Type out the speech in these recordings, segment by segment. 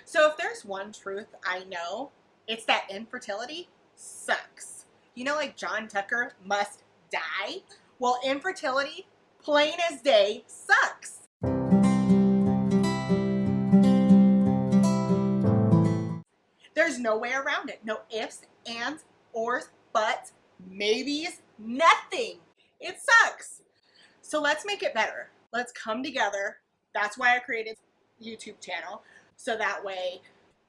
So if there's one truth I know, it's that infertility sucks. You know, like John Tucker must die? Well, infertility, plain as day, sucks. There's no way around it. No ifs, ands, ors, buts, maybes, nothing. It sucks. So let's make it better. Let's come together. That's why I created a YouTube channel. So that way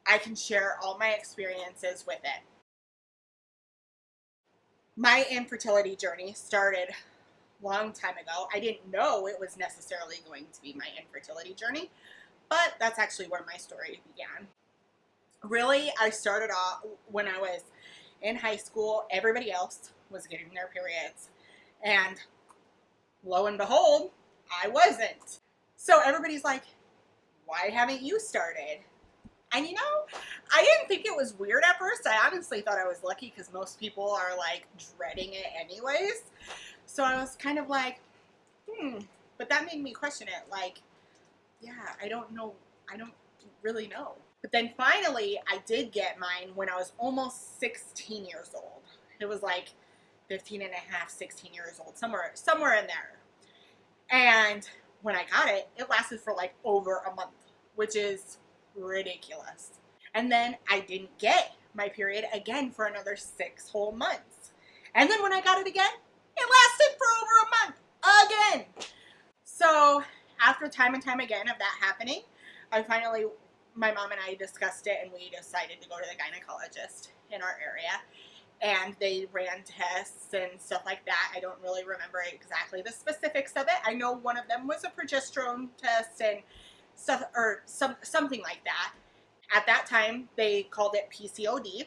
I can share all my experiences with it. My infertility journey started a long time ago. I didn't know it was necessarily going to be my infertility journey, but that's actually where my story began. Really, I started off when I was in high school. Everybody else was getting their periods, and lo and behold, I wasn't. So everybody's like, why haven't you started? And you know, I didn't think it was weird at first. I honestly thought I was lucky because most people are like dreading it anyways. So I was kind of like, but that made me question it. Like, yeah, I don't know. I don't really know. But then finally, I did get mine when I was almost 16 years old. It was like 15 and a half, 16 years old, somewhere in there. And when I got it, it lasted for like over a month, which is ridiculous. And then I didn't get my period again for another 6 whole months. And then when I got it again, it lasted for over a month again. So after time and time again of that happening, my mom and I discussed it, and we decided to go to the gynecologist in our area. And they ran tests and stuff like that. I don't really remember exactly the specifics of it. I know one of them was a progesterone test and stuff, or something like that. At that time, they called it PCOD,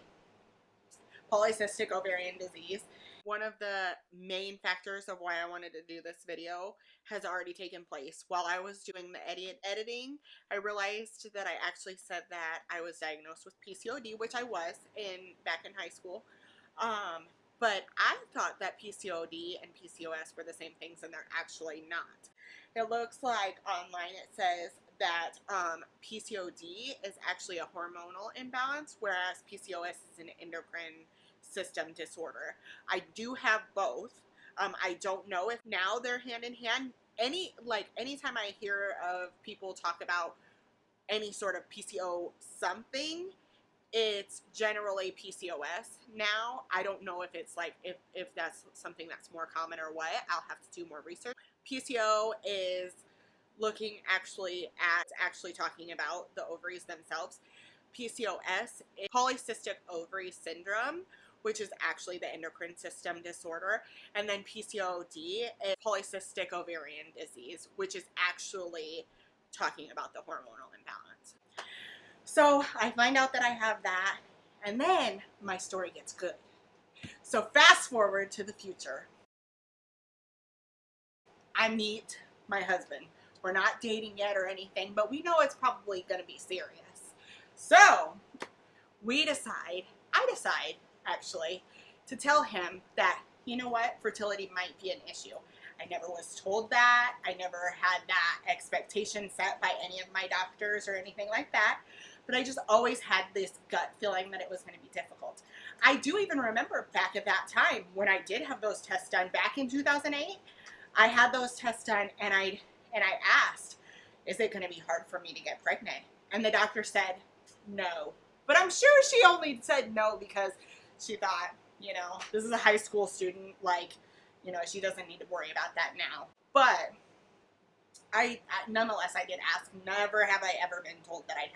polycystic ovarian disease. One of the main factors of why I wanted to do this video has already taken place. While I was doing the editing, I realized that I actually said that I was diagnosed with PCOD, which I was back in high school. But I thought that PCOD and PCOS were the same things, and they're actually not. It looks like online it says that PCOD is actually a hormonal imbalance, whereas PCOS is an endocrine system disorder. I do have both. I don't know if now they're hand in hand. Anytime I hear of people talk about any sort of PCO something, it's generally PCOS now. I don't know if it's like, if that's something that's more common or what. I'll have to do more research. PCO is looking actually talking about the ovaries themselves. PCOS is polycystic ovary syndrome, which is actually the endocrine system disorder. And then PCOD is polycystic ovarian disease, which is actually talking about the hormonal imbalance. So I find out that I have that, and then my story gets good. So fast forward to the future. I meet my husband. We're not dating yet or anything, but we know it's probably going to be serious. So I decide actually to tell him that, you know what, fertility might be an issue. I never was told that. I never had that expectation set by any of my doctors or anything like that. But I just always had this gut feeling that it was going to be difficult. I do even remember back at that time when I did have those tests done back in 2008. I had those tests done, and I asked, is it going to be hard for me to get pregnant? And the doctor said no. But I'm sure she only said no because she thought, you know, this is a high school student, like, you know, she doesn't need to worry about that now. But nonetheless, I did ask. Never have I ever been told that I'd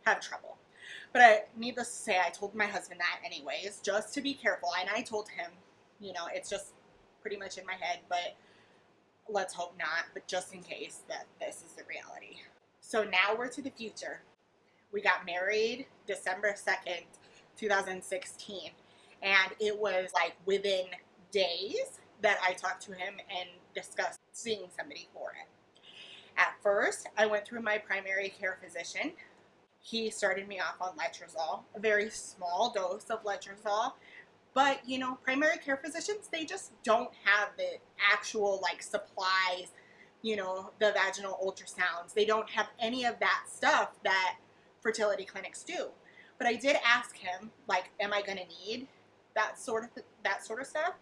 have trouble. But needless to say, I told my husband that anyways, just to be careful. And I told him, you know, it's just pretty much in my head, but let's hope not. But just in case that this is the reality. So now we're to the future. We got married December 2nd, 2016. And it was like within days that I talked to him and discussed seeing somebody for it. At first, I went through my primary care physician. He started me off on letrozole, a very small dose of letrozole. But, you know, primary care physicians, they just don't have the actual, like, supplies, you know, the vaginal ultrasounds. They don't have any of that stuff that fertility clinics do. But I did ask him, like, am I going to need that sort of stuff?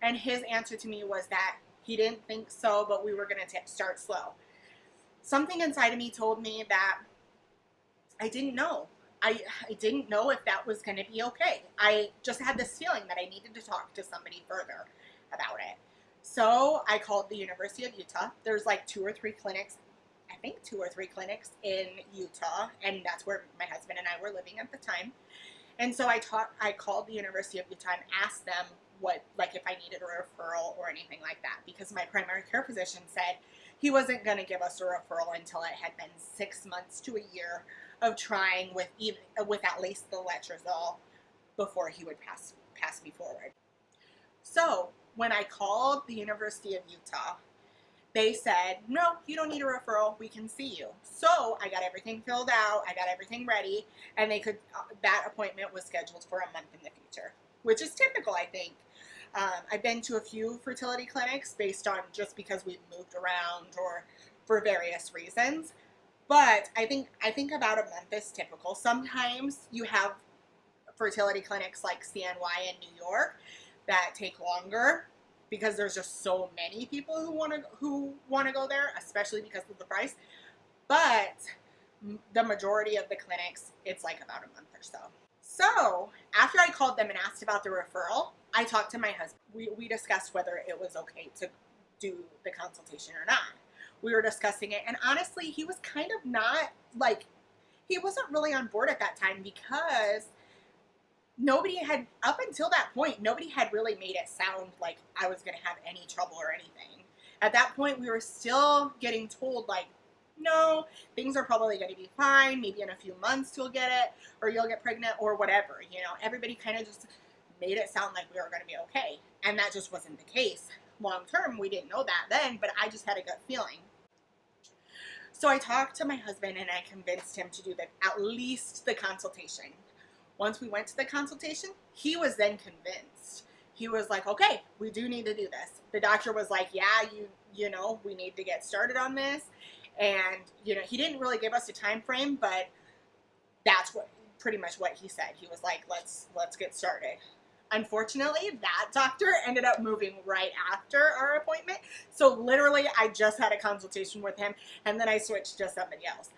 And his answer to me was that he didn't think so, but we were going to start slow. Something inside of me told me that I didn't know. I didn't know if that was going to be okay. I just had this feeling that I needed to talk to somebody further about it. So I called the University of Utah. There's like 2 or 3 clinics, I think 2 or 3 clinics in Utah, and that's where my husband and I were living at the time. And so I called the University of Utah and asked them if I needed a referral or anything like that, because my primary care physician said he wasn't going to give us a referral until it had been 6 months to a year of trying with at least the letrozole before he would pass me forward. So when I called the University of Utah, they said, no, you don't need a referral. We can see you. So I got everything filled out. I got everything ready. And that appointment was scheduled for a month in the future, which is typical, I think. I've been to a few fertility clinics based on just because we've moved around or for various reasons. But I think about a month is typical. Sometimes you have fertility clinics like CNY in New York that take longer because there's just so many people who want to go there, especially because of the price. But the majority of the clinics, it's like about a month or so. So after I called them and asked about the referral, I talked to my husband. We discussed whether it was okay to do the consultation or not. We were discussing it, and honestly, he was kind of not, like, he wasn't really on board at that time because up until that point, nobody had really made it sound like I was going to have any trouble or anything. At that point, we were still getting told, like, no, things are probably going to be fine. Maybe in a few months you'll get it, or you'll get pregnant, or whatever. You know, everybody kind of just made it sound like we were going to be okay. And that just wasn't the case. Long term, we didn't know that then, but I just had a gut feeling. So I talked to my husband and I convinced him to do at least the consultation. Once we went to the consultation, he was then convinced. He was like, okay, we do need to do this. The doctor was like, yeah, you know, we need to get started on this. And, you know, he didn't really give us a time frame, but that's pretty much what he said. He was like, let's get started. Unfortunately, that doctor ended up moving right after our appointment. So literally, I just had a consultation with him, and then I switched to somebody else.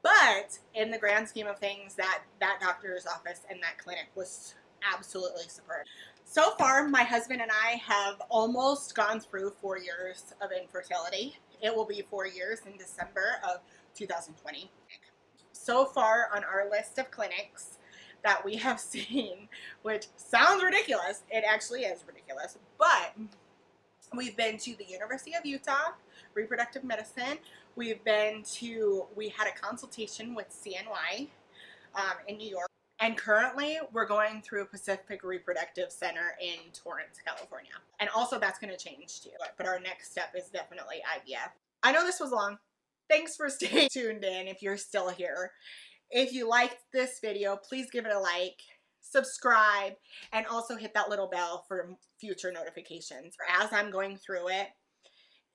But in the grand scheme of things, that doctor's office and that clinic was absolutely superb. So far, my husband and I have almost gone through 4 years of infertility. It will be 4 years in December of 2020. So far on our list of clinics that we have seen, which sounds ridiculous, it actually is ridiculous, but we've been to the University of Utah, reproductive medicine. We had a consultation with CNY in New York. And currently, we're going through Pacific Reproductive Center in Torrance, California. And also, that's going to change too. But our next step is definitely IVF. I know this was long. Thanks for staying tuned in if you're still here. If you liked this video, please give it a like, subscribe, and also hit that little bell for future notifications. As I'm going through it,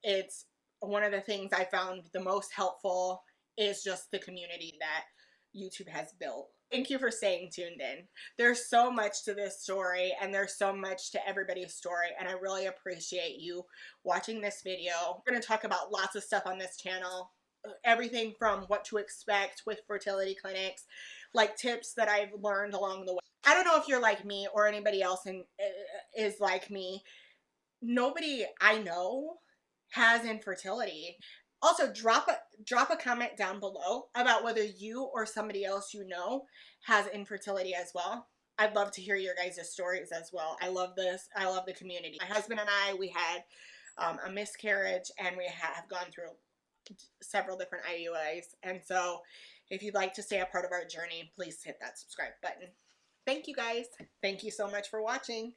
it's one of the things I found the most helpful is just the community that YouTube has built. Thank you for staying tuned in. There's so much to this story, and there's so much to everybody's story, and I really appreciate you watching this video. We're going to talk about lots of stuff on this channel. Everything from what to expect with fertility clinics, like tips that I've learned along the way. I don't know if you're like me or anybody else is like me. Nobody I know has infertility. Also, drop a comment down below about whether you or somebody else you know has infertility as well. I'd love to hear your guys' stories as well. I love this. I love the community. My husband and I, we had a miscarriage, and we have gone through several different IUIs. And so if you'd like to stay a part of our journey, please hit that subscribe button. Thank you guys. Thank you so much for watching.